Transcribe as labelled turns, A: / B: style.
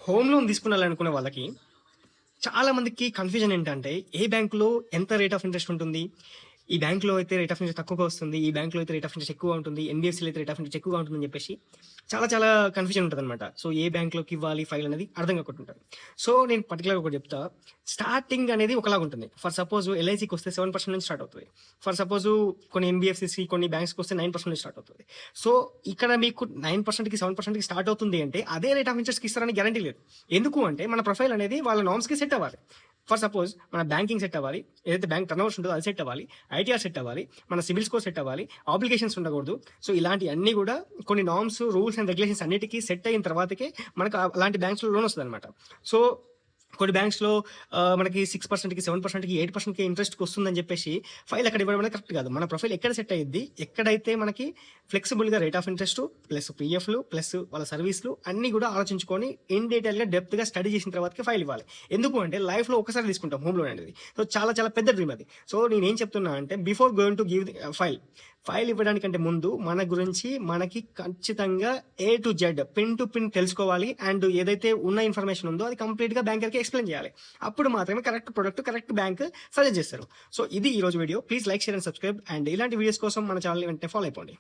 A: Home loan తీసుకోవాలనుకునే వాళ్ళకి చాలా మందికి కన్‌ఫ్యూజన్ ఏంటంటే, ఏ బ్యాంక్‌లో ఎంత రేట్ ఆఫ్ ఇంట్రెస్ట్ ఉంటుంది? ఈ బ్యాంక్‌లో అయితే రేట్ ఆఫ్ ఇంట్రెస్ట్ తక్కువగా వస్తుంది. ఈ బ్యాంక్‌లో అయితే రేట్ ఆఫ్ ఇంట్రెస్ట్ ఎక్కువగా ఉంటుంది. ఎన్‌బీఎఫ్‌సీలో అయితే రేట్ ఆఫ్ ఇంట్రెస్ట్ ఎక్కువగా ఉంటుందని చెప్పేసి చాలా చాలా కన్‌ఫ్యూజన్ ఉంటదనమాట. సో, ఏ బ్యాంక్‌లోకి ఇవ్వాలి ఫైల్ అనేది అర్థం కాకుంటుంటది. సో, నేను పర్టిక్యులర్‌గా ఒకటి చెప్తా. స్టార్టింగ్ అనేది ఒకలాగుంటుంది. ఫర్ సపోజ్ ఎల్ఐసీకొస్తే 7% నుంచి స్టార్ట్ అవుతది. ఫర్ సపోజ్ కొన్ని ఎన్‌బీఎఫ్‌సీస్‌కి కొన్ని బ్యాంక్స్‌కొస్తే 9% నుంచి స్టార్ట్ అవుతది. సో, ఇక్కడ మీకు 9%కి 7%కి స్టార్ట్ అవుతుంది అంటే అదే రేట్ ఆఫ్ ఇంట్రెస్ట్‌కి ఇస్తారని గ్యారంటీ లేదు. ఎందుకు అంటే మన ప్రొఫైల్ అనేది వాళ్ళ నార్మ్స్‌కి సెట్ అవ్వాలి. ఫర్ సపోజ్ మన బ్యాంకింగ్ సెట్ అవ్వాలి. ఏదైతే బ్యాంక్ టర్నోవర్స్ ఉంటుందో అది సెట్ అవ్వాలి. ఐటీఆర్ సెట్ అవ్వాలి. మన సిబిల్ స్కోర్ సెట్ అవ్వాలి. ఆబ్లిగేషన్స్ ఉండకూడదు. సో, ఇలాంటియన్నీ కూడా కొన్ని నార్మ్స్, రూల్స్ అండ్ రెగ్యులేషన్స్ అన్నిటికి సెట్ అయిన తర్వాతకే మనకు అలాంటి బ్యాంక్స్‌లో లోన్ వస్తదనమాట. సో, కొన్ని బ్యాంక్స్‌లో మనకి 6%కి, 7%కి, 8%కి ఇంట్రెస్ట్‌కి వస్తుందని చెప్పేసి ఫైల్ అక్కడ ఇవ్వడం అనేది కరెక్ట్ కాదు. మన ప్రొఫైల్ ఎక్కడ సెట్ అయ్యిద్ది, ఎక్కడైతే మనకి ఫ్లెక్సిబుల్‌గా రేట్ ఆఫ్ ఇంట్రెస్ట్ ప్లస్ పీఎఫ్‌లు ప్లస్ వాళ్ళ సర్వీస్‌లు అన్నీ కూడా ఆలోచించుకొని ఇన్ డీటెయిల్‌గా డెప్త్‌గా స్టడీ చేసిన తర్వాతకే ఫైల్ ఇవ్వాలి. ఎందుకు అంటే లైఫ్‌లో ఒక్కసారి తీసుకుంటాం హోమ్ లోన్ అనేది. సో, చాలా చాలా పెద్ద డ్రీమ్ అది. సో, నేనేం చెప్తున్నా అంటే before going to give the file ఇవ్వడానికంటే ముందు మన గురించి మనకి ఖచ్చితంగా A to Z pin to pin తెలుసుకోవాలి. అండ్ ఏదైతే ఉన్న ఇన్ఫర్మేషన్ ఉందో అది కంప్లీట్‌గా బ్యాంకర్‌కి ఎక్స్‌ప్లెయిన్ చేయాలి. అప్పుడు మాత్రమే correct product, correct bank suggest చేస్తారు. సో, ఇది ఈరోజు video. Please like, share and subscribe. And ఇలాంటి వీడియోస్ కోసం మన ఛానల్‌ని వెంటనే ఫాలో అయిపోండి.